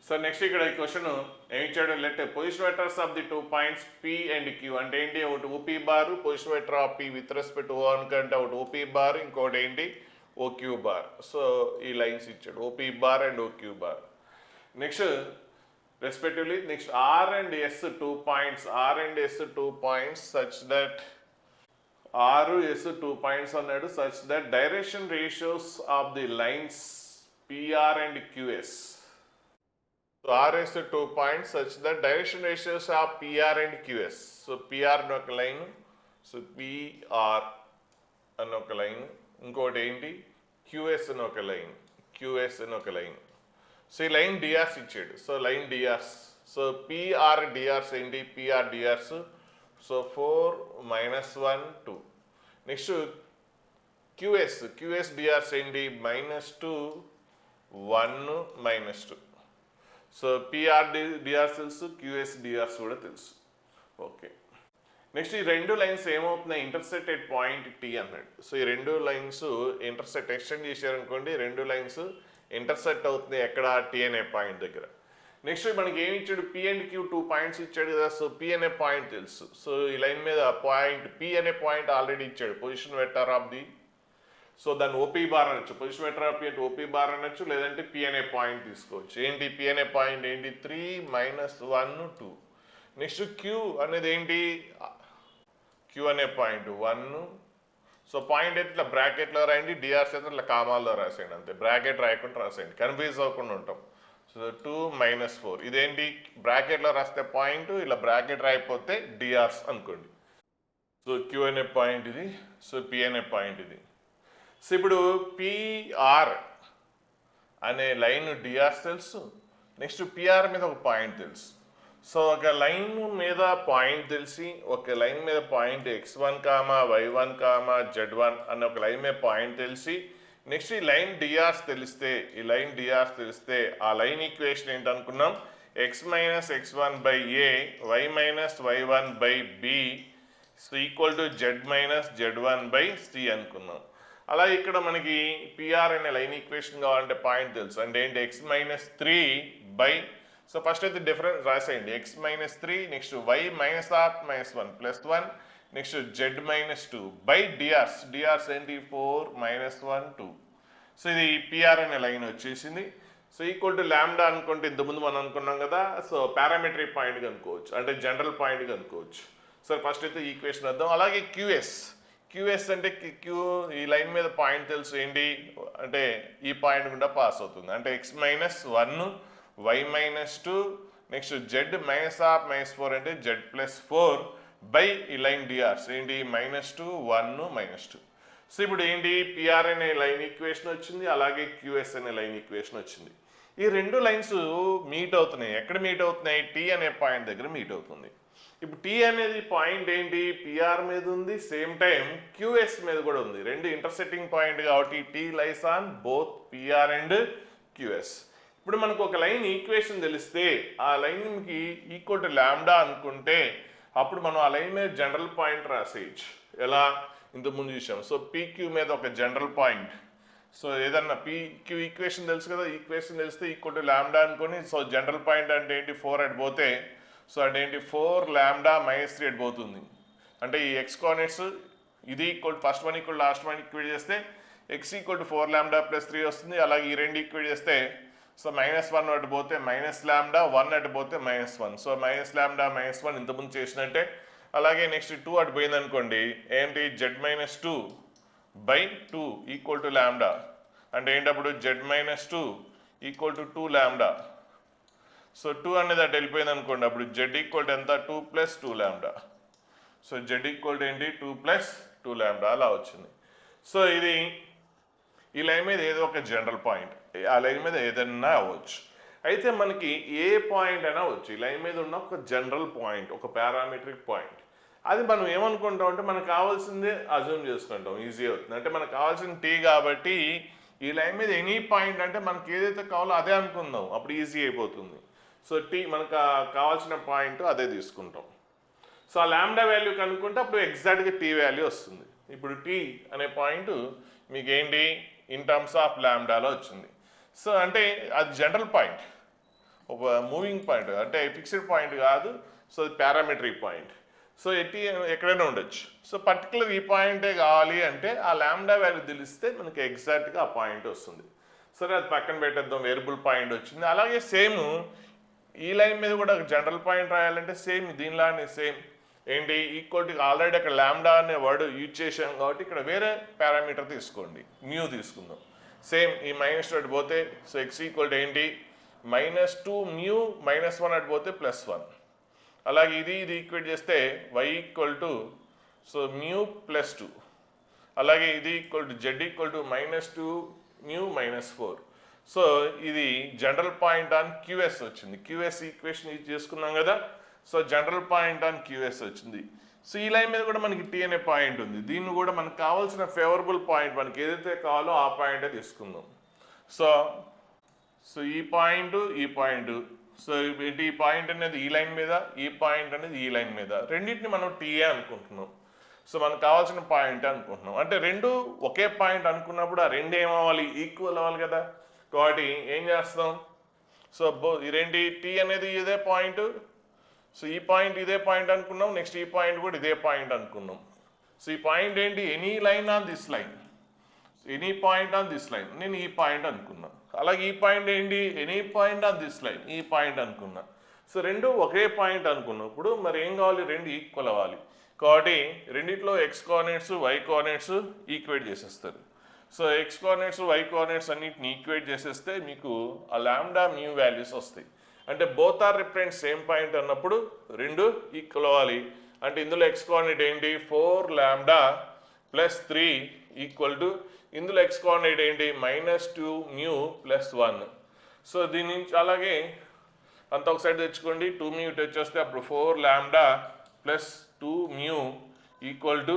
So next ఇక్కడ ఈ question ఏమి ఇచ్చాడు, let position vectors of the 2 points P and Q అంటే ఏంటి, ఒకటి OP bar position vector of P with respect to O అంటే ఒకటి OP బార్ ఇంకోటి ఏంటి OQ బార్. సో ఈ లైన్స్ ఇచ్చాడు OP bar and OQ bar. Next respectively next R and S 2 points such that R S 2 points అన్నాడు such that direction ratios of the lines PR and QS. So R is 2 points such that direction ratios of PR and QS. So PR no ఒక line, so PR అని ఒక line, ఇంకోటి ఏంటి QS అని ఒక line, QS అని ఒక line. So ఈ లైన్ డిఆర్స్ ఇచ్చాడు. So line DRs, so PR DRs ఏంటి, PR DRs so 4 -1 2. Next QS DRs ఏంటి -2 1 -2. సో పిఆర్ డిఆర్స్ తెలుసు, QS డిఆర్స్ కూడా తెలుసు. ఓకే, నెక్స్ట్ ఈ రెండు లైన్స్ ఏమవుతున్నాయి, ఇంటర్సెక్టెడ్ పాయింట్ T అన్నాడు. సో ఈ రెండు లైన్స్ ఇంటర్సెక్ట్ ఎక్స్టెండ్ చేశారనుకోండి, రెండు లైన్స్ ఇంటర్సెక్ట్ అవుతుంది ఎక్కడ, T అనే పాయింట్ దగ్గర. నెక్స్ట్ మనకి ఏమి ఇచ్చాడు, P అండ్ Q 2 పాయింట్స్ ఇచ్చాడు కదా. సో P అనే పాయింట్ తెలుసు. సో ఈ లైన్ మీద పాయింట్ P అనే పాయింట్ ఆల్రెడీ ఇచ్చాడు, position vector of the. So దాన్ని OP బార్ అనొచ్చు, పొజిషన్ వెక్టర్ ఆఫ్ P అంటే OP బార్ అనొచ్చు, లేదంటే P అనే పాయింట్ తీసుకోవచ్చు. ఏంటి P అనే పాయింట్ ఏంటి 3 -1 2. నెక్స్ట్ Q అనేది ఏంటి, Q అనే పాయింట్ 1. సో పాయింట్ అయితే ఇట్లా బ్రాకెట్లో రాయండి, డిఆర్స్ అయితే ఇట్లా కామాల్లో రాసేయండి, అంతే. బ్రాకెట్ రాయకుండా రాసేయండి, కన్ఫ్యూజ్ అవ్వకుండా ఉంటాం. సో 2 -4 ఇదేంటి, బ్రాకెట్లో రాస్తే పాయింట్, ఇలా బ్రాకెట్ రాయిపోతే డిఆర్స్ అనుకోండి. సో Q అనే పాయింట్ ఇది, సో P అనే పాయింట్ ఇది. సో ఇప్పుడు PR అనే లైన్ డిఆర్స్ తెలుసు, నెక్స్ట్ PR మీద ఒక పాయింట్ తెలుసు. సో ఒక లైన్ మీద పాయింట్ తెలిసి, ఒక లైన్ మీద పాయింట్ x1, y1, z1 అనే ఒక లైన్ మీద పాయింట్ తెలిసి, నెక్స్ట్ ఈ లైన్ డిఆర్స్ తెలిస్తే, ఆ line equation ఏంటనుకున్నాం, x - x1 / a y - y1 / b equal to z - z1 / c అనుకున్నాం. అలా ఇక్కడ మనకి PR అనే లైన్ ఈక్వేషన్ కావాలంటే పాయింట్ తెలుసు, అంటే ఏంటి x - 3 సో ఫస్ట్ అయితే డిఫరెన్స్ రాసేయండి, x - 3 next y - -1 +1 next z - 2 by DRs ఏంటి 4 -1 2. సో ఇది PR అనే లైన్ వచ్చేసింది. సో ఈక్వల్ టు లాంబ్డా అనుకుంటే ఇంతకుముందు మనం అనుకున్నాం కదా. సో పారామెట్రిక్ పాయింట్ కనుక్కోవచ్చు, అంటే జనరల్ పాయింట్ కనుక్కోవచ్చు. సో ఫస్ట్ అయితే ఈక్వేషన్ వద్దాం. అలాగే QS అంటే Q ఈ లైన్ మీద పాయింట్ తెలుసు ఏంటి, అంటే ఈ పాయింట్ గుండా పాస్ అవుతుంది, అంటే x - 1 y - 2 నెక్స్ట్ z -4 అంటే z +4 బై ఈ లైన్ డిఆర్స్ ఏంటి -2 1 -2. సో ఇప్పుడు ఏంటి PR అనే లైన్ ఈక్వేషన్ వచ్చింది, అలాగే QS అనే లైన్ ఈక్వేషన్ వచ్చింది. ఈ రెండు లైన్స్ మీట్ అవుతున్నాయి. ఎక్కడ మీట్ అవుతున్నాయి, T అనే పాయింట్ దగ్గర మీట్ అవుతుంది. ఇప్పుడు T అనేది పాయింట్ ఏంటి PR మీద ఉంది, సేమ్ టైం QS మీద కూడా ఉంది. రెండు ఇంటర్సెక్టింగ్ పాయింట్ కాబట్టి T lies on both PR and QS. ఇప్పుడు మనకు ఒక లైన్ ఈక్వేషన్ తెలిస్తే, ఆ లైన్కి ఈక్వల్ టు లాంబ్డా అనుకుంటే, అప్పుడు మనం ఆ లైన్ మీద జనరల్ పాయింట్ రాసేయచ్చు. ఎలా ఇంతకుముందు చూసాం. సో PQ మీద ఒక జనరల్ పాయింట్, సో ఏదన్నా PQ ఈక్వేషన్ తెలుసు కదా, ఈక్వేషన్ తెలిస్తే ఈక్వల్ టు లాంబ్డా అనుకొని, సో జనరల్ పాయింట్ అంటే ఏంటి 4 అటు పోతే, సో అదేంటి 4 లాంబ్డా -3 అటు పోతుంది. అంటే ఈ x కోఆర్డినేట్స్ ఇది equal first one equal last one equate చేస్తే x ఈక్వల్ టు 4 లాంబ్డా +3 వస్తుంది. అలాగే ఈ రెండు ఈక్వేట్ చేస్తే సో -1 అటు పోతే లాంబ్డా 1 అటు పోతే -1. సో లాంబ్డా -1 ఇంతకుముందు చేసినట్టే. అలాగే నెక్స్ట్ 2 అటు పోయింది అనుకోండి, ఏంటి z - 2 / 2 ఈక్వల్ టు లాంబ్డా, అంటే ఏంటప్పుడు z - 2 equal to 2 lambda. So 2 అనేది అటు వెళ్ళిపోయింది అనుకోండి, అప్పుడు z ఈక్వల్ టు ఎంత 2 + 2 lambda. So z equal to ఏంటి 2 + 2 లాంబ్డా అలా వచ్చింది. సో ఇది ఈ లైన్ మీద ఏదో ఒక జనరల్ పాయింట్, ఆ లైన్ మీద ఏదైనా అవ్వచ్చు. అయితే మనకి ఏ పాయింట్ అయినా అవ్వచ్చు. ఈ లైన్ మీద ఉన్న ఒక జనరల్ పాయింట్, ఒక పారామెట్రిక్ పాయింట్, అది మనం ఏమనుకుంటాం అంటే మనకు కావాల్సిందే అజ్యూమ్ చేసుకుంటాం, ఈజీ అవుతుంది. అంటే మనకు కావాల్సిన T కాబట్టి ఈ లైన్ మీద ఎనీ పాయింట్ అంటే మనకి ఏదైతే కావాలో అదే అనుకుందాం, అప్పుడు ఈజీ అయిపోతుంది. సో T మనకు కావాల్సిన పాయింట్ అదే తీసుకుంటాం. సో ఆ లాంబ్డా వాల్యూ కనుక్కుంటే అప్పుడు ఎగ్జాక్ట్గా T వాల్యూ వస్తుంది. ఇప్పుడు T అనే పాయింట్ మీకు ఏంటి ఇన్ టర్మ్స్ ఆఫ్ లాంబ్డాలో వచ్చింది. సో అంటే అది జనరల్ పాయింట్, ఒక మూవింగ్ పాయింట్, అంటే ఫిక్స్డ్ పాయింట్ కాదు. So parametric point. సో ఎక్కడైనా ఉండొచ్చు. సో పర్టికులర్ ఈ పాయింటే కావాలి అంటే ఆ లాంబ్డా వాల్యూ తెలిస్తే మనకి ఎగ్జాక్ట్గా ఆ పాయింట్ వస్తుంది. సరే అది పక్కన పెట్టేద్దాం, వేరియబుల్ పాయింట్ వచ్చింది. అలాగే సేమ్ ఈ లైన్ మీద కూడా జనరల్ పాయింట్ రాయాలంటే సేమ్ దీనిలానే సేమ్ ఏంటి ఈక్వల్ టు ఆల్రెడీ అక్కడ లాంబ్డా అనే వర్డ్ యూజ్ చేసాం కాబట్టి ఇక్కడ వేరే పారామీటర్ తీసుకోండి, మ్యూ తీసుకుందాం. సేమ్ ఈ -2 అటు పోతే సో ఎక్స్ ఈక్వల్ టు ఏంటి -2 మ్యూ -1 అటు పోతే +1. అలాగే ఇది ఈక్వేట్ చేస్తే y equal to so mu +2. అలాగే ఇది equal to z equal to -2 mu -4. So ఇది జనరల్ పాయింట్ ఆన్ క్యూఎస్ వచ్చింది. క్యూఎస్ ఈక్వేషన్ ఇది చేసుకున్నాం కదా. So general point on QS వచ్చింది. సో ఈ లైన్ మీద కూడా మనకి టీ అనే పాయింట్ ఉంది. దీన్ని కూడా మనకు కావాల్సిన ఫేవరబుల్ పాయింట్ మనకి ఏదైతే కావాలో ఆ పాయింటే తీసుకుందాం. సో ఈ పాయింట్ సో ఈ పాయింట్ అనేది ఈ లైన్ మీద, ఈ పాయింట్ అనేది ఈ లైన్ మీద, రెండింటిని మనం టీఏ అనుకుంటున్నాం. సో మనకు కావాల్సిన పాయింట్ అనుకుంటున్నాం. అంటే రెండు ఒకే పాయింట్ అనుకున్నప్పుడు ఆ రెండు ఏమవ్వాలి, ఈక్వల్ అవ్వాలి కదా. కాబట్టి ఏం చేస్తాం, సో ఈ రెండు టీ అనేది ఇదే పాయింట్, సో ఈ పాయింట్ ఇదే పాయింట్ అనుకున్నాం, నెక్స్ట్ ఈ పాయింట్ కూడా ఇదే పాయింట్ అనుకున్నాం. సో ఈ పాయింట్ ఏంటి, any line on this line, any point on this line, నేను ఈ పాయింట్ అనుకున్నా. అలాగే ఈ పాయింట్ ఏంటి, any point on this line, ఈ పాయింట్ అనుకున్నా. సో రెండు ఒకే పాయింట్ అనుకున్నప్పుడు మరి ఏం కావాలి, రెండు ఈక్వల్ అవ్వాలి. కాబట్టి రెండిట్లో x coordinates y coordinates equate చేసేస్తారు. So x coordinates y coordinates అన్నిటిని ఈక్వేట్ చేసేస్తే మీకు ఆ లాంబ్డా మ్యూ వాల్యూస్ వస్తాయి. అంటే both are represent same point అన్నప్పుడు రెండు ఈక్వల్ అవ్వాలి. అంటే ఇందులో ఎక్స్ కోఆర్డినేట్ ఏంటి 4 లాంబ్డా +3 ఈక్వల్ టు ఇందులో ఎక్స్ కోఆర్డినేట్ ఏంటి -2 మ్యూ +1. సో దీని నుంచి అలాగే అంత ఒక సైడ్ తెచ్చుకోండి, 2 మ్యూ ఇటు వచ్చేస్తే అప్పుడు 4 లాంబ్డా +2 మ్యూ ఈక్వల్ టు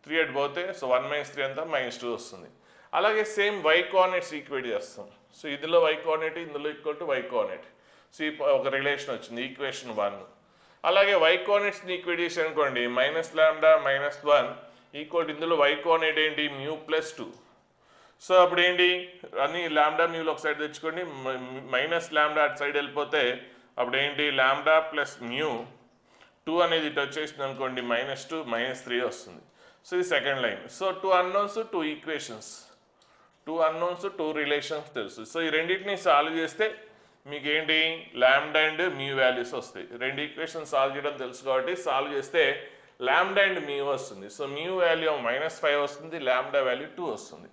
3 అటు పోతే సో 1 - 3 అంతా -2 వస్తుంది. అలాగే సేమ్ వై కోఆర్డినేట్స్ ఈక్వేట్ చేస్తాం. సో ఇందులో వై కోఆర్డినేట్, ఇందులో equal to y coordinate. So ఒక రిలేషన్ వచ్చింది, ఈక్వేషన్ 1. అలాగే వై కోఆర్డినేట్స్ని ఈక్వేట్ చేసి అనుకోండి -లాంబ్డా -1 ఈక్వల్ ఇందులో వై కోఆర్డినేట్ ఏంటి మ్యూ +2. సో అప్పుడు ఏంటి అన్ని లాంబ్డా మ్యూలు ఒక సైడ్ తెచ్చుకోండి, -లాంబ్డా అటు సైడ్ వెళ్ళిపోతే అప్పుడు ఏంటి లాంబ్డా +మ్యూ 2 అనేది ఇటు వచ్చేసింది అనుకోండి -2 -3 వస్తుంది. సో ఇది second line. So 2 unknowns 2 equations, 2 unknowns 2 relations తెలుసు. సో ఈ రెండింటిని సాల్వ్ చేస్తే మీకు ఏంటి లాంబ్డా అండ్ మ్యూ వాల్యూస్ వస్తాయి. రెండు ఈక్వేషన్ సాల్వ్ చేయడం తెలుసు కాబట్టి సాల్వ్ చేస్తే లాంబ్డా అండ్ మ్యూ వస్తుంది. సో మ్యూ వాల్యూ -5 వస్తుంది, లాంబ్డా వాల్యూ 2 వస్తుంది.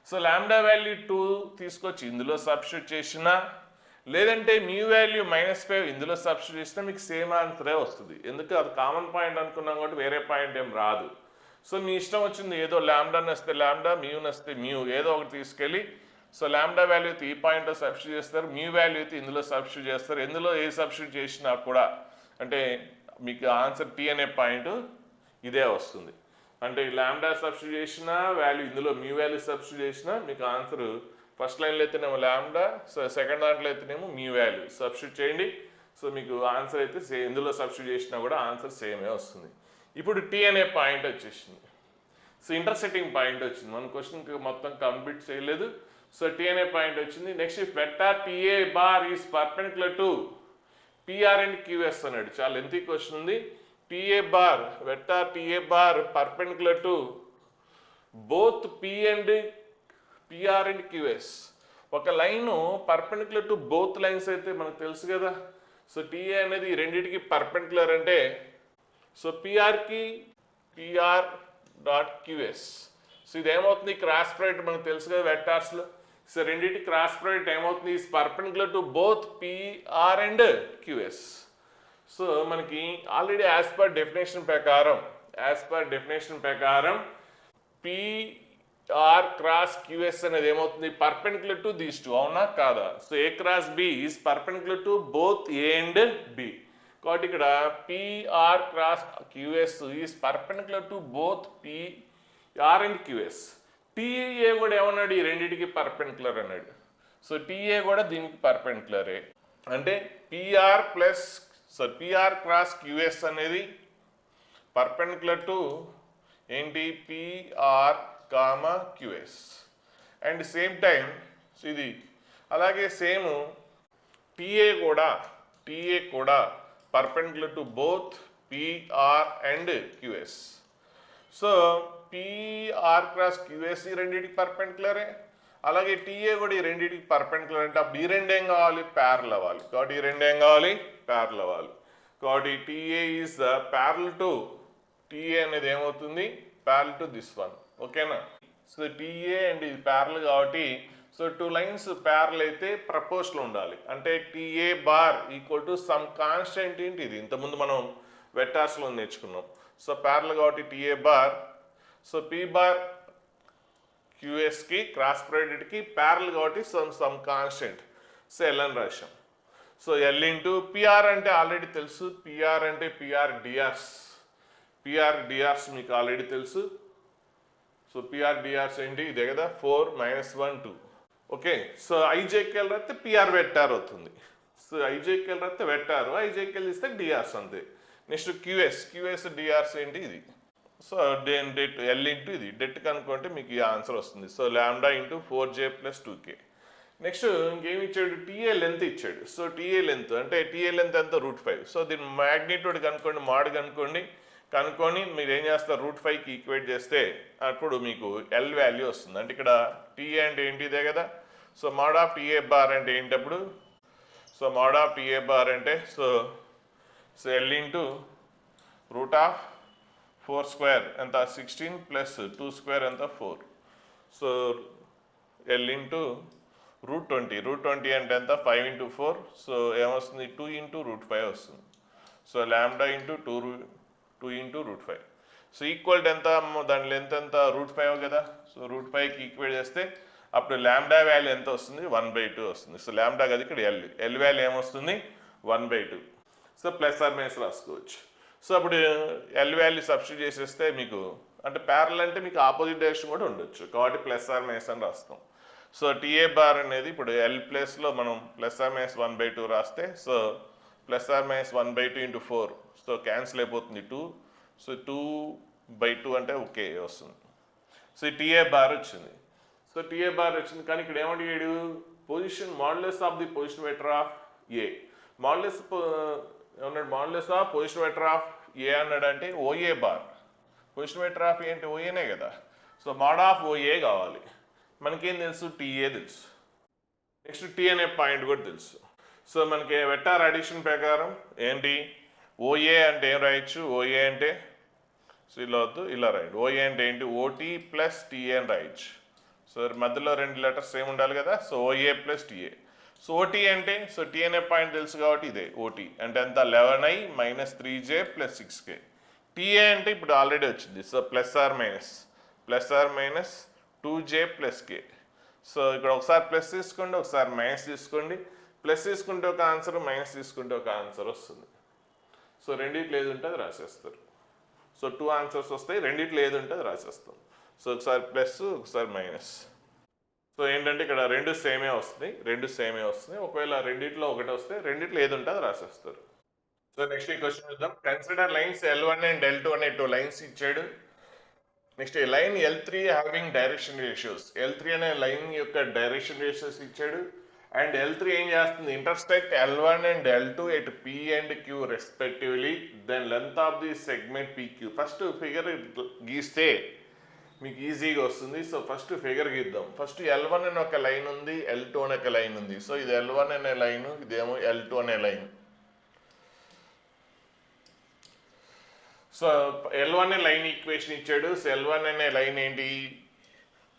సో లాంబ్డా వాల్యూ 2 తీసుకొచ్చి ఇందులో సబ్స్టిట్యూట్ చేసినా లేదంటే మ్యూ వాల్యూ -5 ఇందులో సబ్స్టిట్యూట్ చేసినా మీకు సేమ్ ఆన్సరే వస్తుంది. ఎందుకు అది కామన్ పాయింట్ అనుకున్నాం కాబట్టి వేరే పాయింట్ ఏం రాదు. సో మీ ఇష్టం వచ్చింది, ఏదో లాంబ్డా నస్తే లాంబ్డా, మ్యూ నస్తే మ్యూ, ఏదో ఒకటి తీసుకెళ్ళి సో లాంబ్డా వాల్యూ అయితే ఈ పాయింట్లో సబ్స్టిట్యూట్ చేస్తారు, మ్యూ వాల్యూ అయితే ఇందులో సబ్స్టిట్యూట్ చేస్తారు. ఎందులో ఏ సబ్స్టిట్యూట్ చేసినా కూడా అంటే మీకు ఆన్సర్ టీ అనే పాయింట్ ఇదే వస్తుంది. అంటే లాంబ్డా సబ్స్టిట్యూట్ చేసిన వాల్యూ ఇందులో మ్యూ వాల్యూ సబ్స్టిట్యూట్ చేసినా మీకు ఆన్సర్ ఫస్ట్ లైన్లో అయితేనేమో లాంబ్డా, సో సెకండ్ దాంట్లో అయితేనేమో మ్యూ వాల్యూ సబ్స్టిట్యూట్ చేయండి. సో మీకు ఆన్సర్ అయితే ఇందులో సబ్స్టిట్యూట్ చేసినా కూడా ఆన్సర్ సేమే వస్తుంది. ఇప్పుడు టీ అనే పాయింట్ వచ్చేసింది. సో ఇంటర్సెక్టింగ్ పాయింట్ వచ్చింది. మన క్వశ్చన్ మొత్తం కంప్లీట్ చేయలేదు. సో టీ అనే పాయింట్ వచ్చింది. Next vector TA bar is perpendicular to PR and QS అన్నాడు. చాలా లెంతీ క్వశ్చన్ ఉంది. TA bar vector TA bar perpendicular to both PR and QS. ఒక line perpendicular to both lines అయితే మనకు తెలుసు కదా. సో TA అనేది రెండింటికి పర్పెండిక్యులర్ అంటే సో PRకి PR.QS. సో ఇది ఏమవుతుంది, క్రాస్ ప్రోడక్ట్ మనకు తెలుసు కదా వెక్టార్స్లో. సో రెండింటి క్రాస్ ప్రోడక్ట్ ఏమవుతుంది, is perpendicular to both PR and QS. So మనకి ఆల్రెడీ యాజ్ పర్ డెఫినేషన్ ప్రకారం PR క్రాస్ QS అనేది ఏమవుతుంది, పర్పెండిక్యులర్ టు దీస్ టూ, అవునా కాదా. So A cross B is perpendicular to both A and B. కాబట్టి ఇక్కడ PR cross QS is perpendicular to both PR and QS. TA కూడా ఏమన్నాడు, ఈ రెండింటికి పర్పెండిక్యులర్ అన్నాడు. సో TA కూడా దీనికి పర్పెండిక్యులరే. అంటే PR క్రాస్ QS అనేది పర్పెండిక్యులర్ టు ఏంటి PR, QS. And same time ఇది అలాగే సేమ్ TA కూడా perpendicular to both PR and QS. So PR cross QS ఈ రెండింటికి పర్పెండిక్యులరే, అలాగే టీఏ కూడా ఈ రెండింటికి పర్పెండిక్యులర్ అంటే అప్పుడు ఈ రెండేం కావాలి, ప్యారల్ అవ్వాలి. కాబట్టి ఈ రెండేం కావాలి, ప్యారల్ అవ్వాలి. కాబట్టి TA is parallel to TA అనేది ఏమవుతుంది, ప్యారల్ టు దిస్ వన్. ఓకేనా? సో టీఏ అండ్ ఇది ప్యారల్ కాబట్టి సో టూ లైన్స్ ప్యారల్ అయితే ప్రపోర్షనల్ ఉండాలి. అంటే TA bar equal to some constant ఏంటి ఇది ఇంతకుముందు మనం వెక్టార్స్లో నేర్చుకున్నాం. సో ప్యారల్ కాబట్టి TA bar, so P bar క్యూఎస్కి క్రాస్ ప్రొడక్ట్కి ప్యారల్ కాబట్టి సమ్ కాన్స్టెంట్, సో ఎల్ అని రాశాం. సో ఎల్ ఇంటూ పిఆర్ అంటే ఆల్రెడీ తెలుసు, పిఆర్ అంటే పిఆర్ డిఆర్స్ మీకు ఆల్రెడీ తెలుసు. సో పిఆర్ డిఆర్స్ ఏంటి ఇదే కదా, 4 - 1 2. ఓకే, సో ఐజేకెల్ రాస్తే పిఆర్ వెక్టార్ అవుతుంది. సో ఐజేకెల్ రాస్తే వెక్టారు, ఐజేకెల్ ఇస్తే డిఆర్స్ అంతే. నెక్స్ట్ క్యూఎస్ డిఆర్స్ ఏంటి ఇది. సో డెట్ ఎల్ ఇంటూ ఇది డెట్ కనుక్కుంటే మీకు ఈ ఆన్సర్ వస్తుంది. So lambda into 4J + 2K. Next ఇంకేమి ఇచ్చాడు, టీఏ లెంత్ ఇచ్చాడు. సో టీఏ లెంత్ అంటే టీఏ లెంత్ ఎంత √5. సో దీని మ్యాగ్నిట్యూడ్ కనుక్కోండి, మాడ్ కనుక్కొని మీరు ఏం చేస్తారు, √5కి ఈక్వేట్ చేస్తే అప్పుడు మీకు ఎల్ వాల్యూ వస్తుంది. అంటే ఇక్కడ టీఏ అంటే ఏంటి ఇదే కదా. So mod of TA bar అంటే ఏంటప్పుడు, so mod of TA bar అంటే సో ఎల్ ఇంటూ √4² ఎంత 16 + 2² ఎంత 4. సో ఎల్ ఇంటూ √20 అంటే ఎంత 5 × 4. సో ఏమొస్తుంది 2 × √5 వస్తుంది. So lambda into 2 × √5. So equal ఎంత, దాని లెంత్ ఎంత √5 కదా. సో √5కి ఈక్వేట్ చేస్తే అప్పుడు లాంబ్డా వాల్యూ ఎంత వస్తుంది, 1/2 వస్తుంది. సో లాంబ్డా కదా ఇక్కడ ఎల్ వాల్యూ ఏమొస్తుంది 1/2. సో ప్లస్ ఆర్ మైనస్ రాసుకోవచ్చు. సో అప్పుడు ఎల్ వాల్యూ సబ్స్టిట్యూట్ చేసేస్తే మీకు అంటే ప్యారల్ అంటే మీకు ఆపోజిట్ డైరెక్షన్ కూడా ఉండొచ్చు కాబట్టి ప్లస్ ఆర్ మైనస్ అని రాస్తాం. సో టీఏ బార్ అనేది ఇప్పుడు ఎల్ ప్లేస్లో మనం ప్లస్ ఆర్ మైనస్ 1/2 రాస్తే so plus are minus 1/2 × 4. So cancel అయిపోతుంది 2. సో 2/2 అంటే ఓకే వస్తుంది. సో టీఏ బార్ వచ్చింది. సో టీఏ బార్ వచ్చింది కానీ ఇక్కడ ఏమడిగాడు, position modulus of the position vector of A. Modulus ఏమన్నాడు, modulus of position vector of A అన్నాడు అంటే OA bar. Position vector of A అంటే ఓఏనే కదా. సో మాడ్ ఆఫ్ ఓఏ కావాలి. మనకేం తెలుసు, టీఏ తెలుసు. నెక్స్ట్ టీ అనే పాయింట్ కూడా తెలుసు. సో మనకి వెక్టార్ అడిషన్ ప్రకారం ఏంటి, ఓఏ అంటే ఏం రాయొచ్చు, ఓఏ అంటే సో ఇలా వద్దు ఇలా రాయండి. ఓఏ అంటే ఏంటి, ఓటీ + టీఏ అని రాయొచ్చు. సో మధ్యలో 2 లెటర్స్ ఏమి ఉండాలి కదా. So OA + TA. So OT అంటే సో టీ అనే పాయింట్ తెలుసు కాబట్టి ఇదే ఓటీ అంటే ఎంత 11i - 3j + 6k. టీఏ అంటే ఇప్పుడు ఆల్రెడీ వచ్చింది. So plus are minus 2j + k. So ఇక్కడ ఒకసారి ప్లస్ తీసుకోండి, ఒకసారి మైనస్ తీసుకోండి. ప్లస్ తీసుకుంటే ఒక ఆన్సర్, మైనస్ తీసుకుంటే ఒక ఆన్సర్ వస్తుంది. సో రెండిట్లో ఏది ఉంటే అది రాసేస్తారు. సో 2 ఆన్సర్స్ వస్తాయి, రెండిట్లో ఏది ఉంటే అది రాసేస్తాం. సో ఒకసారి ప్లస్ ఒకసారి మైనస్. సో ఏంటంటే ఇక్కడ రెండు సేమే వస్తున్నాయి. ఒకవేళ రెండిట్లో ఒకటి వస్తే రెండిట్లో ఏది ఉంటే అది రాసేస్తారు. సో నెక్స్ట్ ఈ క్వశ్చన్ చూద్దాం. Consider lines L1 and L2 అనే 2 లైన్స్ ఇచ్చాడు. Next line L3 having direction ratios. L3 అనే లైన్ యొక్క డైరెక్షన్ రేషియోస్ ఇచ్చాడు. అండ్ L3 ఏం చేస్తుంది, intersect L1 and L2 at P and Q respectively. Then length of the segment PQ. First figure గీస్తే మీకు ఈజీగా వస్తుంది. సో ఫస్ట్ ఫిగర్ గీద్దాం. ఫస్ట్ L1 అనే ఒక లైన్ ఉంది, L2 అనే ఒక లైన్ ఉంది. సో ఇది L1 అనే లైన్, ఇదేమో L2 అనే లైన్. సో L1 అనే లైన్ ఈక్వేషన్ ఇచ్చాడు. సో L1 అనే లైన్ ఏంటి,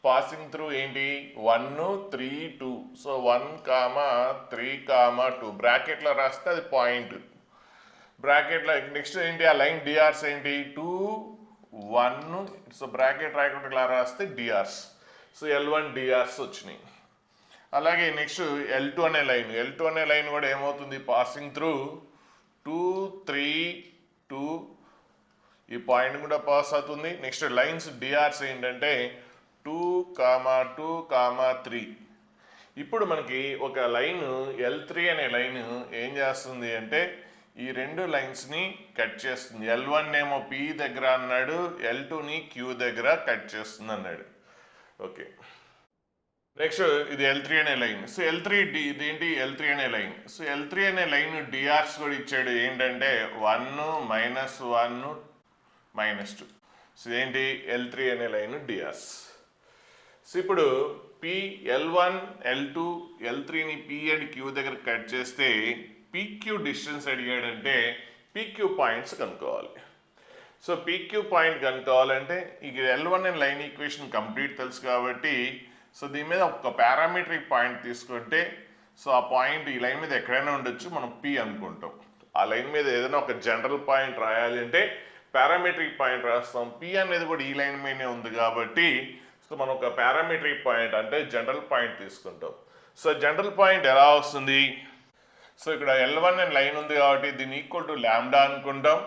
పాసింగ్ త్రూ ఏంటి 1 3 2. సో 1, 3, 2 బ్రాకెట్లో రాస్తే అది పాయింట్. బ్రాకెట్లో నెక్స్ట్ ఏంటి, ఆ లైన్ డిఆర్స్ ఏంటి 2 1. సో బ్రాకెట్ రాయకుండా ఇలా రాస్తే డిఆర్స్. సో L1 డిఆర్స్ వచ్చినాయి. అలాగే నెక్స్ట్ L2 అనే లైన్ కూడా ఏమవుతుంది, పాసింగ్ త్రూ 2 3 2. ఈ పాయింట్ కూడా పాస్ అవుతుంది. నెక్స్ట్ లైన్స్ డిఆర్స్ ఏంటంటే 2, 2, 3. ఇప్పుడు మనకి ఒక లైన్ L3 అనే లైన్ ఏం చేస్తుంది అంటే ఈ రెండు లైన్స్ని కట్ చేస్తుంది. L1 ఏమో P దగ్గర అన్నాడు, L2ని Q దగ్గర కట్ చేస్తుంది అన్నాడు. ఓకే, నెక్స్ట్ ఇది L3 అనే లైన్. సో ఇదేంటి L3 అనే లైన్. సో L3 అనే లైన్ డిఆర్స్ కూడా ఇచ్చాడు. ఏంటంటే 1 -1 -2. సో ఏంటి L3 అనే లైన్ డిఆర్స్. సో ఇప్పుడు P L1 L2 L3ని P and Q దగ్గర కట్ చేస్తే PQ డిస్టెన్స్ అడిగాడంటే PQ పాయింట్స్ కనుక్కోవాలి. సో PQ పాయింట్ కనుక్కోవాలంటే ఇక L1 అనే లైన్ ఈక్వేషన్ కంప్లీట్ తెలుసు కాబట్టి సో దీని మీద ఒక పారామెట్రిక్ పాయింట్ తీసుకుంటే సో ఆ పాయింట్ ఈ లైన్ మీద ఎక్కడైనా ఉండొచ్చు, మనం P అనుకుంటాం. ఆ లైన్ మీద ఏదైనా ఒక జనరల్ పాయింట్ రాయాలి అంటే పారామెట్రిక్ పాయింట్ రాస్తాం. P అనేది కూడా ఈ లైన్ మీదనే ఉంది కాబట్టి సో మనం ఒక పారామెట్రిక్ పాయింట్ అంటే జనరల్ పాయింట్ తీసుకుంటాం. సో జనరల్ పాయింట్ ఎలా వస్తుంది? సో ఇక్కడ L1 అనే లైన్ ఉంది కాబట్టి దీన్ని ఈక్వల్ టు లాంబ్డా అనుకుంటాం.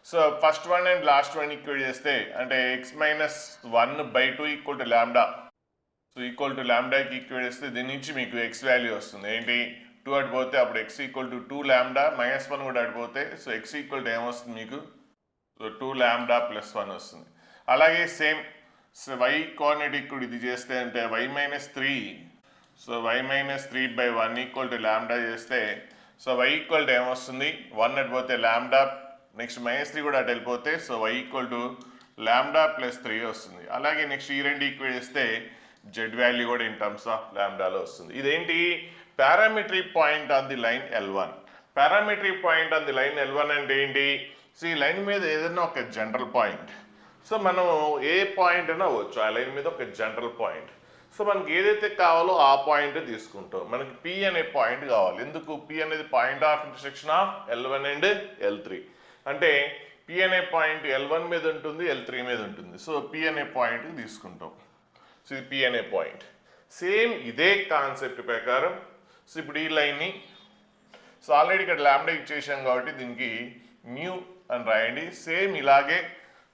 So first one and last one equal చేస్తే అంటే x-1/2 equal to lambda. So equal to లాంబ్డాకి ఈక్వల్ చేస్తే దీని నుంచి మీకు x వాల్యూ వస్తుంది. ఏంటి 2 అడిపోతే అప్పుడు x ఈక్వల్ టు 2 లాంబ్డా -1 కూడా అడిపోతే సో x ఈక్వల్ టు ఏమొస్తుంది మీకు? సో 2 లాంబ్డా +1 వస్తుంది. అలాగే సేమ్ సో y కోఆర్డినేట్ ఇక్కడ ఇది చేస్తే అంటే y-3 so y-3/1 equal to lambda చేస్తే సో y ఈక్వల్ టు ఏమొస్తుంది? 1 అడిపోతే లాంబ్డా నెక్స్ట్ -3 కూడా అటు వెళ్ళిపోతే so y equal to lambda +3 వస్తుంది. అలాగే నెక్స్ట్ ఈ రెండు ఈక్వల్ చేస్తే z వాల్యూ కూడా ఇన్ టర్మ్స్ ఆఫ్ లాంబ్డాలో వస్తుంది. ఇదేంటి? Parametric point on the line L1. Parametric point on the line L1 అంటే ఏంటి? సో ఈ లైన్ మీద ఏదైనా ఒక జనరల్ పాయింట్. సో మనం ఏ పాయింట్ అయినా అవ్వచ్చు ఆ లైన్ మీద ఒక జనరల్ పాయింట్. సో మనకి ఏదైతే కావాలో ఆ పాయింట్ తీసుకుంటాం. మనకి P అనే పాయింట్ కావాలి. ఎందుకు? P అనేది point of intersection of L1 and L3. అంటే P అనే పాయింట్ L1 మీద ఉంటుంది, L3 మీద ఉంటుంది. సో P అనే పాయింట్ తీసుకుంటాం. సో ఇది P అనే పాయింట్. సేమ్ ఇదే కాన్సెప్ట్ ప్రకారం సో ఇప్పుడు ఈ లైన్ని సో ఆల్రెడీ ఇక్కడ లాంబ్డా ఇచ్చేసాం కాబట్టి దీనికి మ్యూ అని రాయండి. సేమ్ ఇలాగే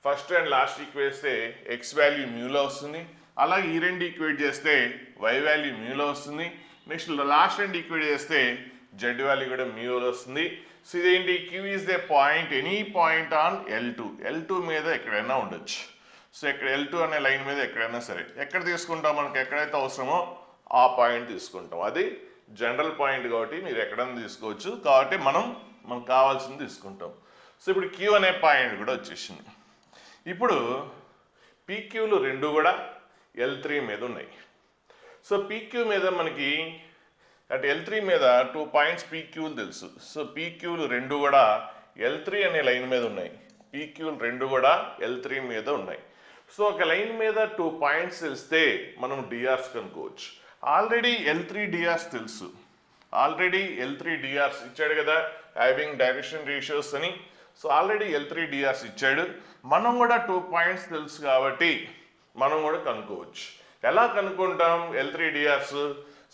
ఫస్ట్ అండ్ లాస్ట్ ఈక్వేట్ చేస్తే x వాల్యూ మ్యూలో వస్తుంది. అలాగే ఈ రెండు ఈక్వేట్ చేస్తే y వాల్యూ మ్యూలో వస్తుంది. నెక్స్ట్ లాస్ట్ రెండు ఈక్వేట్ చేస్తే z వాల్యూ కూడా మ్యూలో వస్తుంది. సో ఇదేంటి? Q is the point any point on L2 మీద ఎక్కడైనా ఉండొచ్చు. సో ఇక్కడ L2 అనే లైన్ మీద ఎక్కడైనా సరే ఎక్కడ తీసుకుంటాం? మనకి ఎక్కడైతే అవసరమో ఆ పాయింట్ తీసుకుంటాం. అది జనరల్ పాయింట్ కాబట్టి మీరు ఎక్కడైనా తీసుకోవచ్చు. కాబట్టి మనకు కావాల్సింది తీసుకుంటాం. సో ఇప్పుడు Q అనే పాయింట్ కూడా వచ్చేసింది. ఇప్పుడు PQలు రెండు కూడా L3 మీద ఉన్నాయి. సో PQ మీద మనకి అంటే L3 మీద 2 పాయింట్స్ PQలు తెలుసు. సో PQలు రెండు కూడా L3 అనే లైన్ మీద ఉన్నాయి. PQలు రెండు కూడా L3 మీద ఉన్నాయి. సో ఒక లైన్ మీద 2 పాయింట్స్ తెలిస్తే మనం డిఆర్స్ కనుక్కోవచ్చు. ఆల్రెడీ L3 డిఆర్స్ తెలుసు. ఆల్రెడీ L3 డిఆర్స్ ఇచ్చాడు కదా, హ్యావింగ్ డైరెక్షన్ రేషియోస్ అని. సో ఆల్రెడీ L3 డిఆర్స్ ఇచ్చాడు. మనం కూడా 2 పాయింట్స్ తెలుసు కాబట్టి మనం కూడా కనుక్కోవచ్చు. ఎలా కనుక్కుంటాం L3 డిఆర్స్?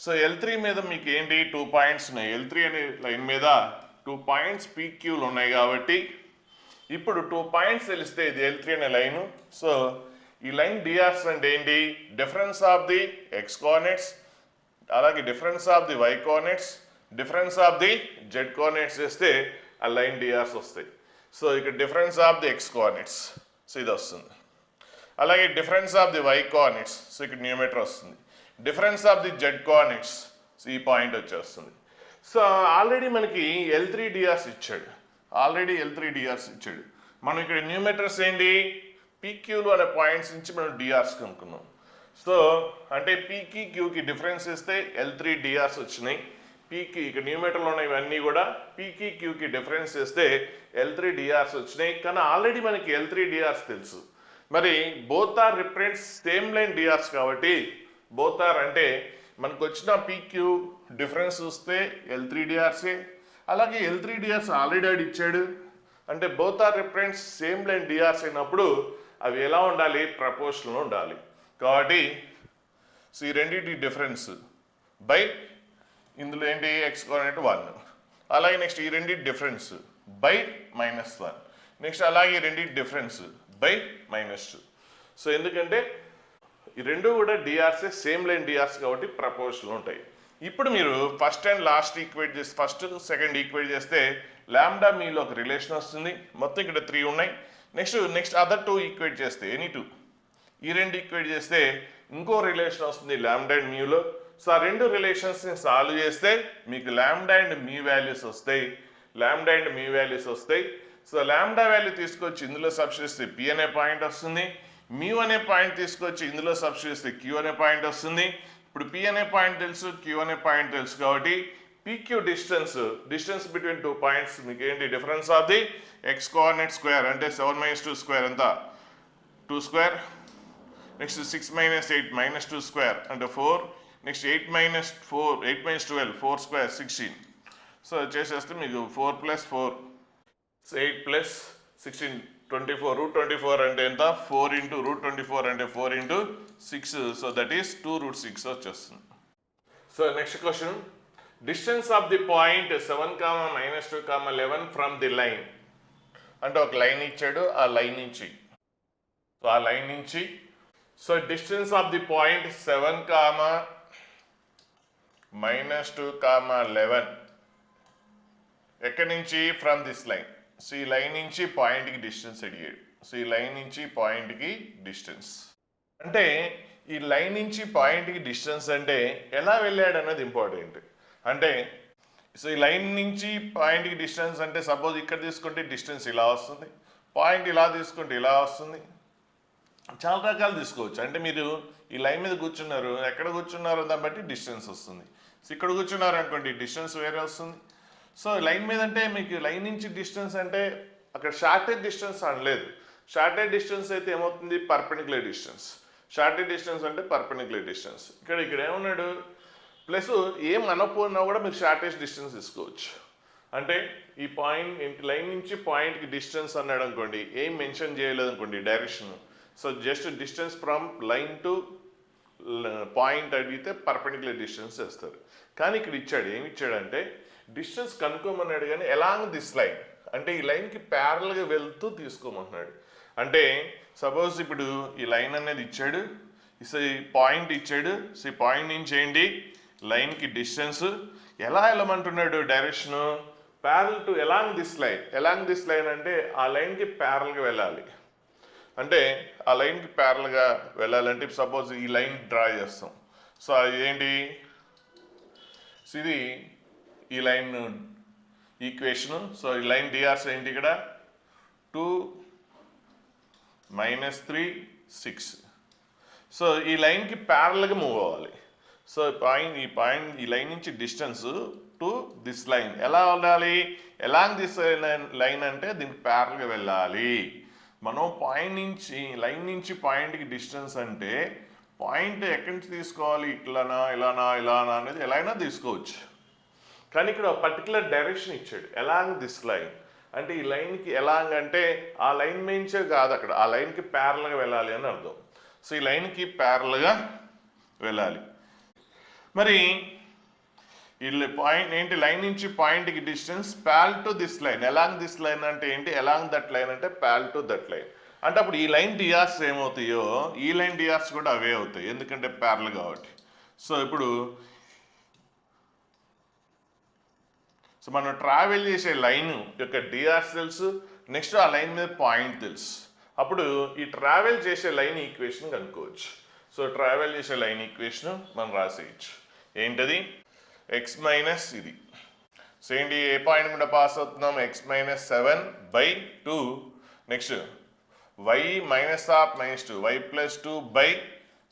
సో L3 మీద మీకు ఏంటి 2 పాయింట్స్ ఉన్నాయి. L3 అనే లైన్ మీద 2 పాయింట్స్ PQలు ఉన్నాయి కాబట్టి ఇప్పుడు 2 పాయింట్స్ తెలిస్తే ఇది L3 అనే లైను. సో ఈ లైన్ డిఆర్స్ అంటే ఏంటి? Difference of the x coordinates, అలాగే difference of the y coordinates, difference of the z coordinates చేస్తే ఆ లైన్ డిఆర్స్ వస్తాయి. సో ఇక్కడ difference of the x coordinates so ఇది వస్తుంది. అలాగే difference of the y coordinates so ఇక్కడ న్యూమరేటర్ వస్తుంది. Difference of the z coordinates so ఈ పాయింట్ వచ్చేస్తుంది. సో ఆల్రెడీ మనకి L3 డిఆర్స్ ఇచ్చాడు. మనం ఇక్కడ న్యూమరేటర్స్ ఏంటి? PQలు అనే పాయింట్స్ నుంచి మనం డిఆర్స్ కనుక్కున్నాం. సో అంటే Pకి Qకి డిఫరెన్స్ ఇస్తే L3 డిఆర్స్ వచ్చినాయి. Pకి ఇక్కడ న్యూమరేటర్లో ఉన్న ఇవన్నీ కూడా Pకి Qకి డిఫరెన్స్ ఇస్తే L3 డిఆర్స్ వచ్చినాయి. కానీ ఆల్రెడీ మనకి L3 డిఆర్స్ తెలుసు. మరి both are represents same line DRs కాబట్టి బోత్ ఆర్ అంటే మనకు వచ్చిన PQ డిఫరెన్స్ చూస్తే L3 డిఆర్సే. అలాగే L3 డిఆర్స్ ఆల్రెడీ ఆడి ఇచ్చాడు. అంటే both are represents same line DRs అయినప్పుడు అవి ఎలా ఉండాలి? ప్రపోర్షనల్ ఉండాలి. కాబట్టి సో ఈ రెండింటి డిఫరెన్స్ బై ఇందులో ఏంటి x కోఆర్డినేట్ 1. అలాగే నెక్స్ట్ ఈ రెండింటి డిఫరెన్స్ బై -1. నెక్స్ట్ అలాగే ఈ రెండింటి డిఫరెన్స్ బై -2. సో ఎందుకంటే ఈ రెండు కూడా డిఆర్సే సేమ్ లైన్ డిఆర్స్ కాబట్టి ప్రపోర్షనల్ ఉంటాయి. ఇప్పుడు మీరు ఫస్ట్ అండ్ లాస్ట్ ఈక్వేట్ చేసి ఫస్ట్ సెకండ్ ఈక్వేట్ చేస్తే లాంబ్డా మీలో ఒక రిలేషన్ వస్తుంది. మొత్తం ఇక్కడ 3 ఉన్నాయి. నెక్స్ట్ అదర్ 2 ఈక్వేట్ చేస్తే ఎనీ 2 ఈ రెండు ఈక్వేట్ చేస్తే ఇంకో రిలేషన్ వస్తుంది లాంబ్డా అండ్ మ్యూలో. సో ఆ రెండు రిలేషన్స్ని సాల్వ్ చేస్తే మీకు లాంబ్డా అండ్ మ్యూ వాల్యూస్ వస్తాయి. లాంబ్డా అండ్ మ్యూ వాల్యూస్ వస్తాయి. సో లాంబ్డా వాల్యూ తీసుకొచ్చి ఇందులో సబ్స్టిట్యూట్ చేస్తే పి అనే పాయింట్ వస్తుంది. మ్యూ అనే పాయింట్ తీసుకొచ్చి ఇందులో సబ్స్టిట్యూట్ చేస్తే క్యూ అనే పాయింట్ వస్తుంది. ఇప్పుడు పి అనే పాయింట్ తెలుసు, క్యూ అనే పాయింట్ తెలుసు కాబట్టి PQ distance between two points మీకు ఏంటి difference of the X coordinate square అంటే 7 - 2 స్క్వేర్ ఎంత 2 స్క్వేర్. నెక్స్ట్ 6 - 8 - 2 స్క్వేర్ అంటే 4. Next 8 - 12 4 square 16. సో చేసేస్తే మీకు 4 + 4 8 + 16 24. √24 అంటే ఎంత 4 × √24 అంటే 4 × 6. సో దట్ ఈస్ 2√6 వచ్చేస్తుంది. So next question, distance of the point 7, -2, 11 from the line అంటే ఒక లైన్ ఇచ్చాడు. ఆ లైన్ నుంచి so distance of the point 7, -2, 11 ఎక్కడి నుంచి ఫ్రమ్ దిస్ లైన్. సో ఈ లైన్ నుంచి పాయింట్కి డిస్టెన్స్ అడిగాడు. సో ఈ లైన్ నుంచి పాయింట్కి డిస్టెన్స్ అంటే ఈ లైన్ నుంచి పాయింట్కి డిస్టెన్స్ అంటే ఎలా వెళ్ళాడు అన్నది ఇంపార్టెంట్. అంటే సో ఈ లైన్ నుంచి పాయింట్కి డిస్టెన్స్ అంటే సపోజ్ ఇక్కడ తీసుకుంటే డిస్టెన్స్ ఇలా వస్తుంది, పాయింట్ ఇలా తీసుకుంటే ఇలా వస్తుంది. చాలా రకాలు తీసుకోవచ్చు. అంటే మీరు ఈ లైన్ మీద కూర్చున్నారు, ఎక్కడ కూర్చున్నారో దాన్ని బట్టి డిస్టెన్స్ వస్తుంది. సో ఇక్కడ కూర్చున్నారు అనుకోండి డిస్టెన్స్ వేరే వస్తుంది. సో లైన్ మీద అంటే మీకు లైన్ నుంచి డిస్టెన్స్ అంటే అక్కడ షార్టెడ్ డిస్టెన్స్ అనలేదు. షార్టెడ్ డిస్టెన్స్ అయితే ఏమవుతుంది పర్పెండిక్యులర్ డిస్టెన్స్. షార్టెడ్ డిస్టెన్స్ అంటే పర్పెండిక్యులర్ డిస్టెన్స్. ఇక్కడ ఏమన్నాడు ప్లస్ ఏం అనకపోయినా కూడా మీరు షార్టెస్ట్ డిస్టెన్స్ తీసుకోవచ్చు. అంటే ఈ పాయింట్ లైన్ నుంచి పాయింట్కి డిస్టెన్స్ అన్నాడు అనుకోండి, ఏం మెన్షన్ చేయలేదు అనుకోండి direction. So just distance from line to point అడిగితే పర్పెండిక్యులర్ డిస్టెన్స్ చేస్తారు. కానీ ఇక్కడ ఇచ్చాడు ఏమి ఇచ్చాడంటే డిస్టెన్స్ కనుక్కోమన్నాడు కానీ ఎలాంగ్ దిస్ లైన్ అంటే ఈ లైన్కి ప్యారల్గా వెళ్తూ తీసుకోమంటున్నాడు. అంటే సపోజ్ ఇప్పుడు ఈ లైన్ అనేది ఇచ్చాడు, సో ఈ పాయింట్ ఇచ్చాడు. సో ఈ పాయింట్ నుంచి ఏంటి లైన్కి డిస్టెన్స్ ఎలా వెళ్ళమంటున్నాడు direction parallel to along this line. Along this line అంటే ఆ లైన్కి ప్యారల్గా వెళ్ళాలి. అంటే ఆ లైన్కి ప్యారల్గా వెళ్ళాలంటే సపోజ్ ఈ లైన్ డ్రా చేస్తాం. సో అది ఏంటి సో ఇది ఈ లైన్ ఈక్వేషను. సో ఈ లైన్ డిఆర్స్ ఏంటి ఇక్కడ 2 - 3 6. సో ఈ లైన్కి ప్యారల్గా మూవ్ అవ్వాలి. సో ఈ లైన్ నుంచి డిస్టెన్స్ టు దిస్ లైన్ ఎలా వెళ్ళాలి ఎలాంగ్ దిస్ లైన్ అంటే దీనికి ప్యారల్గా వెళ్ళాలి. మనం లైన్ నుంచి పాయింట్కి డిస్టెన్స్ అంటే పాయింట్ ఎక్కడి నుంచి తీసుకోవాలి ఇట్లానా ఇలానా అనేది ఎలా అయినా తీసుకోవచ్చు. కానీ ఇక్కడ పర్టికులర్ డైరెక్షన్ ఇచ్చాడు ఎలాంగ్ దిస్ లైన్ అంటే ఈ లైన్కి ఎలాంగ్ అంటే ఆ లైన్ మించే కాదు అక్కడ ఆ లైన్కి ప్యారల్గా వెళ్ళాలి అని అర్థం. సో ఈ లైన్కి ప్యారల్గా వెళ్ళాలి. మరి ఈ పాయింట్ ఏంటి లైన్ నుంచి పాయింట్కి distance parallel to this line. Along this line అంటే ఏంటి ఎలాంగ్ దట్ లైన్ అంటే ప్యారల్ టు దట్ లైన్. అంటే అప్పుడు ఈ లైన్ డిఆర్స్ ఏమవుతాయో ఈ లైన్ డిఆర్స్ కూడా అవే అవుతాయి ఎందుకంటే ప్యారల్ కాబట్టి. సో ఇప్పుడు సో మనం ట్రావెల్ చేసే లైన్ యొక్క డిఆర్స్ తెలుసు, నెక్స్ట్ ఆ లైన్ మీద పాయింట్ తెలుసు. అప్పుడు ఈ ట్రావెల్ చేసే లైన్ ఈక్వేషన్ కనుక్కోవచ్చు. సో ట్రావెల్ చేసే లైన్ ఈక్వేషన్ మనం రాసేయచ్చు. ఏంటది ఎక్స్ మైనస్ ఇది. సో ఏంటి ఏ పాయింట్ కూడా పాస్ అవుతున్నాం X - 7/2. Next y -2 y + 2 by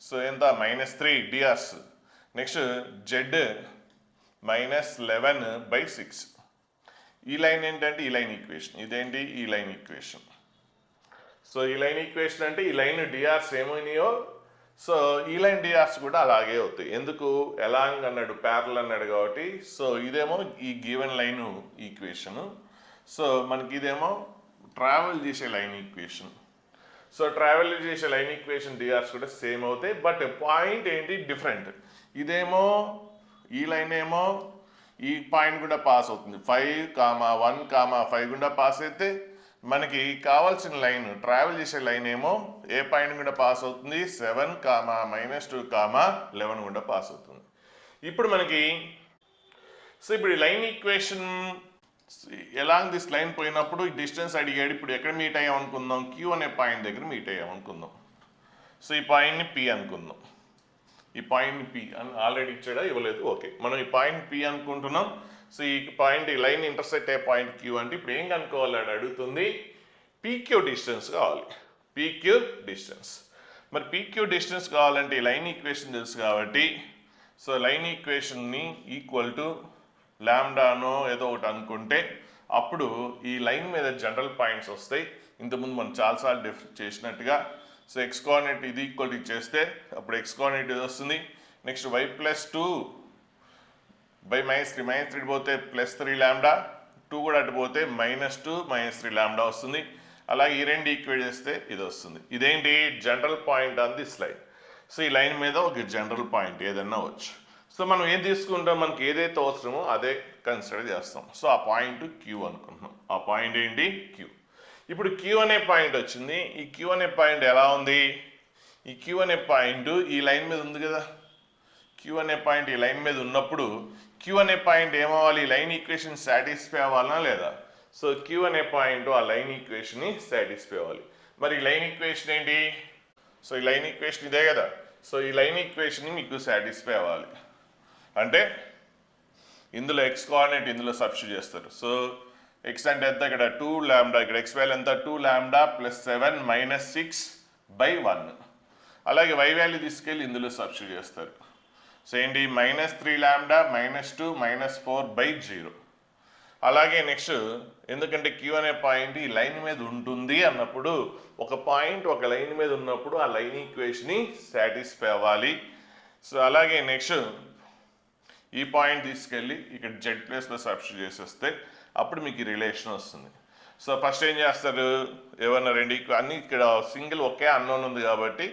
so ఎంత -3 డిఆర్స్. Next z -11/6. ఈ లైన్ ఏంటంటే ఈ లైన్ ఈక్వేషన్. ఇదేంటి ఈ లైన్ ఈక్వేషన్. సో ఈ లైన్ ఈక్వేషన్ అంటే ఈ లైన్ డిఆర్స్ ఏమైనాయో సో ఈ లైన్ డిఆర్స్ కూడా అలాగే అవుతాయి. ఎందుకు ఎలాంగ్ అన్నాడు ప్యారల్ అన్నాడు కాబట్టి. సో ఇదేమో ఈ గివెన్ లైన్ ఈక్వేషను. సో మనకి ఇదేమో ట్రావెల్ చేసే లైన్ ఈక్వేషన్. సో ట్రావెల్ చేసే లైన్ ఈక్వేషన్ డిఆర్స్ కూడా సేమ్ అవుతాయి. బట్ పాయింట్ ఏంటి డిఫరెంట్. ఇదేమో ఈ లైన్ ఏమో ఈ పాయింట్ కూడా పాస్ అవుతుంది 5, 1, 5 గుండా పాస్ అయితే మనకి కావాల్సిన లైన్ ట్రావెల్ చేసే లైన్ ఏమో ఏ పాయింట్ కూడా పాస్ అవుతుంది 7, -2, 11 గుండా పాస్ అవుతుంది. ఇప్పుడు మనకి సో ఇప్పుడు ఈ line equation along this line పోయినప్పుడు ఈ డిస్టెన్స్ అడిగాడు. ఇప్పుడు ఎక్కడ మీట్ అయ్యాం అనుకుందాం క్యూ అనే పాయింట్ దగ్గర మీట్ అయ్యాం అనుకుందాం. సో ఈ పాయింట్ని పి అనుకుందాం. ఈ పాయింట్ పి అని ఆల్రెడీ ఇచ్చాడా ఇవ్వలేదు, ఓకే మనం ఈ పాయింట్ పి అనుకుంటున్నాం. సో ఈ పాయింట్ ఈ లైన్ ఇంటర్సెక్ట్ అయ్యే పాయింట్ క్యూ అంటే ఇప్పుడు ఏం కనుక్కోవాలి అని అడుగుతుంది, పీక్యూ డిస్టెన్స్ కావాలి, పీక్యూ డిస్టెన్స్. మరి పీక్యూ డిస్టెన్స్ కావాలంటే ఈ లైన్ ఈక్వేషన్ తెలుసు కాబట్టి, సో లైన్ ఈక్వేషన్ని ఈక్వల్ టు లాంబ్డానో ఏదో ఒకటి అనుకుంటే అప్పుడు ఈ లైన్ మీద జనరల్ పాయింట్స్ వస్తాయి. ఇంతకుముందు మనం చాలాసార్లు డిఫరెన్స్ చేసినట్టుగా. సో ఎక్స్ కోఆర్డినేట్ ఇది ఈక్వల్ ఇచ్చేస్తే అప్పుడు ఎక్స్ కోఆర్డినేట్ ఇది వస్తుంది. నెక్స్ట్ y ప్లస్ 2 బై -3 పోతే +3 లాంబ్డా, 2 కూడా అటు పోతే -2 -3 లాంబ్డా వస్తుంది. అలాగే ఈ రెండు ఈక్వేట్ చేస్తే ఇది వస్తుంది. ఇదేంటి general point on this line. So ఈ లైన్ మీద ఒక జనరల్ పాయింట్ ఏదన్నా అవ్వచ్చు. సో మనం ఏం తీసుకుంటాం, మనకి ఏదైతే అవసరమో అదే కన్సిడర్ చేస్తాం. సో ఆ పాయింట్ క్యూ అనుకుంటున్నాం. ఆ పాయింట్ ఏంటి క్యూ. ఇప్పుడు క్యూ అనే పాయింట్ వచ్చింది. ఈ క్యూ అనే పాయింట్ ఎలా ఉంది, ఈ క్యూ అనే పాయింట్ ఈ లైన్ మీద ఉంది కదా. క్యూ అనే పాయింట్ ఈ లైన్ మీద ఉన్నప్పుడు క్యూ అనే పాయింట్ ఏమవ్వాలి, లైన్ ఈక్వేషన్ సాటిస్ఫై అవ్వాలనా లేదా. సో క్యూ అనే పాయింట్ ఆ లైన్ ఈక్వేషన్ని సాటిస్ఫై అవ్వాలి. మరి ఈ లైన్ ఈక్వేషన్ ఏంటి, సో ఈ లైన్ ఈక్వేషన్ ఇదే కదా. సో ఈ లైన్ ఈక్వేషన్ని మీకు సాటిస్ఫై అవ్వాలి అంటే ఇందులో ఎక్స్ కోఆర్డినేట్ ఇందులో సబ్స్టిట్యూట్ చేస్తారు. సో ఎక్స్ అంటే ఎంత, ఇక్కడ 2 లాంబ్డా, ఇక్కడ ఎక్స్ వాల్యూ ఎంత 2 లాంబ్డా ప్లస్ 7 -6/1. అలాగే వై వాల్యూ తీసుకెళ్ళి ఇందులో సబ్స్టిట్యూట్ చేస్తారు. సో ఏంటి -3 లాంబ్డా -2 -4/0. అలాగే నెక్స్ట్ ఎందుకంటే క్యూ అనే పాయింట్ ఈ లైన్ మీద ఉంటుంది అన్నప్పుడు, ఒక పాయింట్ ఒక లైన్ మీద ఉన్నప్పుడు ఆ లైన్ ఈక్వేషన్ని సాటిస్ఫై అవ్వాలి. సో అలాగే నెక్స్ట్ ఈ పాయింట్ తీసుకెళ్ళి ఇక్కడ జెడ్ ప్లేస్లో సబ్స్టిట్యూట్ చేసేస్తే అప్పుడు మీకు ఈ రిలేషన్ వస్తుంది. సో ఫస్ట్ ఏం చేస్తారు, ఏమన్నా రెండు అన్ని ఇక్కడ సింగిల్ ఒకే అన్నోన్ ఉంది కాబట్టి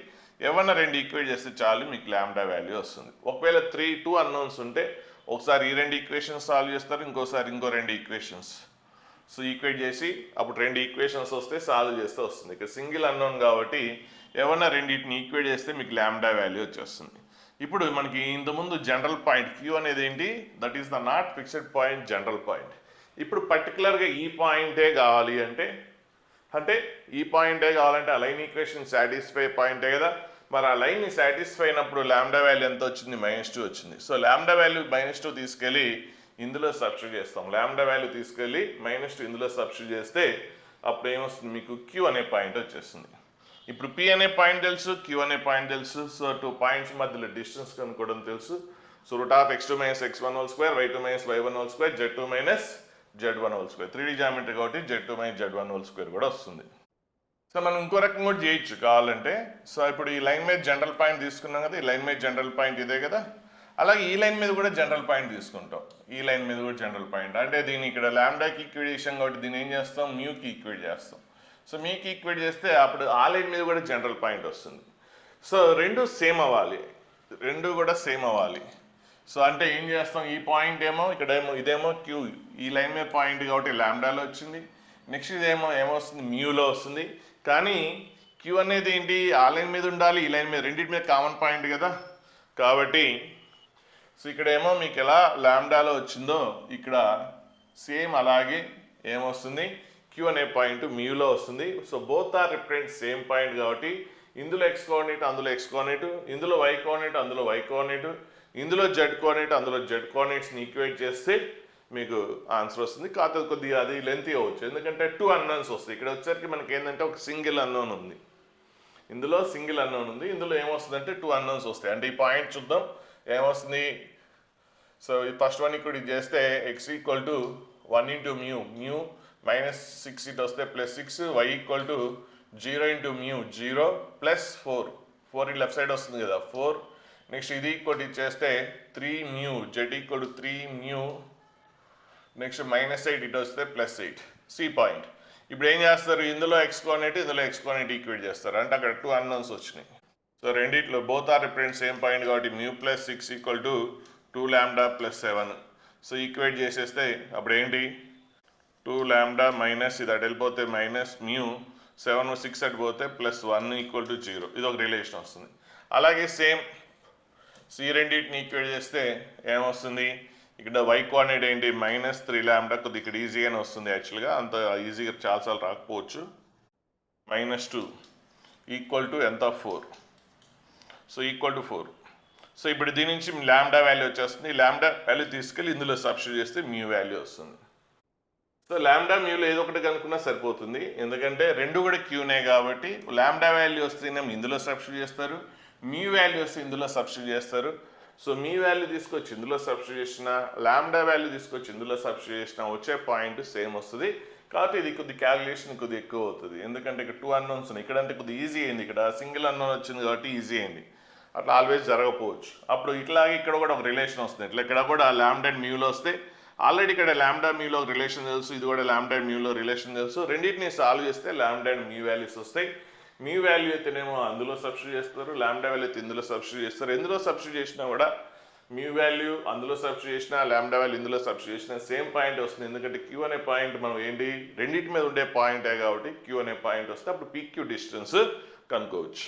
ఏమన్నా రెండు ఈక్వేట్ చేస్తే చాలు మీకు లాంబ్డా వాల్యూ వస్తుంది. ఒకవేళ 2 అన్నోన్స్ ఉంటే ఒకసారి ఈ రెండు ఈక్వేషన్స్ సాల్వ్ చేస్తారు, ఇంకోసారి ఇంకో రెండు ఈక్వేషన్స్. సో ఈక్వేట్ చేసి అప్పుడు రెండు ఈక్వేషన్స్ వస్తే సాల్వ్ చేస్తే వస్తుంది. ఇక్కడ సింగిల్ అన్నోన్ కాబట్టి ఏమన్నా రెండింటిని ఈక్వేట్ చేస్తే మీకు లాంబ్డా వాల్యూ వచ్చేస్తుంది. ఇప్పుడు మనకి ఇంతకుముందు జనరల్ పాయింట్ క్యూ అనేది ఏంటి, that is the not fixed point, general point. ఇప్పుడు పర్టికులర్గా ఈ పాయింటే కావాలి అంటే ఈ పాయింటే కావాలంటే ఆ లైన్ ఈక్వేషన్ సాటిస్ఫై పాయింటే కదా. మరి ఆ లైన్ని సాటిస్ఫై అయినప్పుడు లాంబ్డా వాల్యూ ఎంత వచ్చింది, -2 వచ్చింది. సో లాంబ్డా వాల్యూ -2 తీసుకెళ్ళి ఇందులో సబ్స్టిట్యూట్ చేస్తాం. లాంబ్డా వాల్యూ తీసుకెళ్ళి -2 ఇందులో సబ్స్టిట్యూట్ చేస్తే అప్పుడు ఏమొస్తుంది, మీకు క్యూ అనే పాయింట్ వచ్చేస్తుంది. ఇప్పుడు పి అనే పాయింట్ తెలుసు, క్యూ అనే పాయింట్ తెలుసు. సో 2 పాయింట్స్ మధ్యలో డిస్టెన్స్ కనుక్కోవడం తెలుసు. So √(x2 - x1) square, y2 - y1 square, z2 - z1 square. 3D geometry కాబట్టి z2 - z1 స్క్వేర్ కూడా వస్తుంది. సో మనం ఇంకో రకం కూడా చేయొచ్చు కావాలంటే. సో ఇప్పుడు ఈ లైన్ మీద జనరల్ పాయింట్ తీసుకున్నాం కదా, ఈ లైన్ మీద జనరల్ పాయింట్ ఇదే కదా. అలాగే ఈ లైన్ మీద కూడా జనరల్ పాయింట్ తీసుకుంటాం. ఈ లైన్ మీద కూడా జనరల్ పాయింట్ అంటే దీన్ని ఇక్కడ లాంబ్డాకి ఈక్వేట్ చేసాం కాబట్టి దీన్ని ఏం చేస్తాం, మ్యూకి ఈక్వేట్ చేస్తాం. సో మీకు ఈక్వేట్ చేస్తే అప్పుడు ఆ లైన్ మీద కూడా జనరల్ పాయింట్ వస్తుంది. సో రెండు సేమ్ అవ్వాలి, రెండు కూడా సేమ్ అవ్వాలి. సో అంటే ఏం చేస్తాం, ఈ పాయింట్ ఏమో ఇక్కడేమో ఇదేమో క్యూ, ఈ లైన్ మీద పాయింట్ కాబట్టి లాంబ్డాలో వచ్చింది. నెక్స్ట్ ఇదేమో ఏమొస్తుంది, మ్యూలో వస్తుంది. కానీ క్యూ అనేది ఏంటి, ఆ లైన్ మీద ఉండాలి, ఈ లైన్ మీద, రెండింటి మీద కామన్ పాయింట్ కదా. కాబట్టి సో ఇక్కడేమో మీకు ఎలా లాంబ్డాలో వచ్చిందో ఇక్కడ సేమ్ అలాగే ఏమొస్తుంది, క్యూ అనే పాయింట్ మ్యూలో వస్తుంది. So both are represent same point కాబట్టి ఇందులో ఎక్స్ కోఆర్డినేట్ అందులో ఎక్స్ కోఆర్డినేట్, ఇందులో వై కోఆర్డినేట్ అందులో వై కోఆర్డినేట్, ఇందులో జెడ్ కోఆర్డినేట్ అందులో జెడ్ కోఆర్డినేట్స్ని ఈక్వేట్ చేస్తే మీకు ఆన్సర్ వస్తుంది. కాకపోతే కొద్దిగా అది లెంతీ అవ్వచ్చు ఎందుకంటే 2 అన్నోన్స్ వస్తాయి. ఇక్కడ వచ్చేసరికి మనకి ఏంటంటే ఒక సింగిల్ అన్నోన్ ఉంది, ఇందులో సింగిల్ అన్నోన్ ఉంది, ఇందులో ఏమొస్తుందంటే 2 అన్నోన్స్ వస్తాయి. అంటే ఈ పాయింట్ చూద్దాం ఏమొస్తుంది. సో ఈ ఫస్ట్ వన్ ఇక్కడ ఇది చేస్తే x = 1 × మ్యూ -6 ఇటు వస్తే +6, y = 0 × మ్యూ 0 +4 ఈ లెఫ్ట్ సైడ్ వస్తుంది కదా 4. నెక్స్ట్ ఇది ఈక్వల్ ఇచ్చేస్తే 3 మ్యూ, z = 3 మ్యూ, నెక్స్ట్ -8 ఇటు వస్తే +8. C point. ఇప్పుడు ఏం చేస్తారు, ఇందులో ఎక్స్ కోఆర్డినేట్ ఇందులో ఎక్స్ కోఆర్డినేట్ ఈక్వేట్ చేస్తారు. అంటే అక్కడ 2 అన్నోన్స్ వచ్చినాయి. సో రెండిట్లో both are represent same point కాబట్టి μ + 6 = 2 లాంబ్డా + 7. సో ఈక్వేట్ చేసేస్తే అప్పుడు ఏంటి, 2 లాంబ్డా మైనస్ ఇది అటు వెళ్ళిపోతే -μ, 7 6 అటు పోతే +1 = 0. ఇది ఒక రిలేషన్ వస్తుంది. అలాగే సేమ్ సో ఈ రెండింటిని ఈక్వేట్ చేస్తే ఏమొస్తుంది, ఇక్కడ y కోఆర్డినేట్ ఏంటి -3 లాంబ్డా, కొద్దిగా ఇక్కడ ఈజీగానే వస్తుంది యాక్చువల్గా, అంత ఈజీగా చాలాసార్లు రాకపోవచ్చు. -2 = ఎంత 4. సో = 4. సో ఇప్పుడు దీని నుంచి ల్యాండా వాల్యూ వచ్చేస్తుంది. ల్యాండా వాల్యూ తీసుకెళ్ళి ఇందులో సబ్స్టిట్యూట్ చేస్తే మ్యూ వాల్యూ వస్తుంది. సో ల్యాండా మ్యూలో ఏదో ఒకటి కనుక్కున్నా సరిపోతుంది, ఎందుకంటే రెండు కూడా క్యూనే కాబట్టి. ల్యాండా వాల్యూ వస్తేనేమో ఇందులో సబ్స్టిట్యూట్ చేస్తారు, మ్యూ వాల్యూ వస్తే ఇందులో సబ్స్టిట్యూట్ చేస్తారు. సో మీ వాల్యూ తీసుకొచ్చి ఇందులో సబ్స్టిట్యూట్ చేసిన, ల్యాండా వాల్యూ తీసుకొచ్చి ఇందులో సబ్స్టిట్యూట్ చేసిన వచ్చే పాయింట్ సేమ్ వస్తుంది. కాబట్టి ఇది కొద్ది క్యాలిక్యులేషన్ కొద్దిగా ఎక్కువ అవుతుంది, ఎందుకంటే ఇక్కడ 2 అన్నోన్స్ ఉన్నాయి. ఇక్కడ అంటే కొద్దిగా ఈజీ అయింది, ఇక్కడ సింగిల్ అన్నోన్ వచ్చింది కాబట్టి ఈజీ అయింది. అట్లా ఆల్వేస్ జరగకపోవచ్చు. అప్పుడు ఇట్లాగే ఇక్కడ కూడా ఒక రిలేషన్ వస్తుంది. ఇట్లా ఇక్కడ కూడా ల్యాండా అండ్ మ్యూలో వస్తే ఆల్రెడీ ఇక్కడ ల్యాండా మ్యూలో ఒక రిలేషన్ తెలుసు, ఇది కూడా ల్యాండా అండ్ మ్యూలో రిలేషన్ తెలుసు. రెండింటిని సాల్వ్ చేస్తే ల్యాండా అండ్ మ్యూ వాల్యూస్ వస్తాయి. మ్యూ వాల్యూ అయితేనేమో అందులో సబ్స్టిట్యూట్ చేస్తారు, ల్యాండా వాల్యూ అయితే ఇందులో సబ్స్టిట్యూట్ చేస్తారు. ఎందులో సబ్స్టిట్యూట్ చేసినా కూడా మ్యూ వాల్యూ అందులో సబ్స్టిట్యూట్ చేసినా, ల్యాండా వాల్యూ ఇందులో సబ్స్టిట్యూట్ చేసినా సేమ్ పాయింట్ వస్తుంది. ఎందుకంటే క్యూ అనే పాయింట్ మనం ఏంటి రెండింటి మీద ఉండే పాయింటే కాబట్టి క్యూ అనే పాయింట్ వస్తే అప్పుడు పీక్యూ డిస్టెన్స్ కనుక్కోవచ్చు.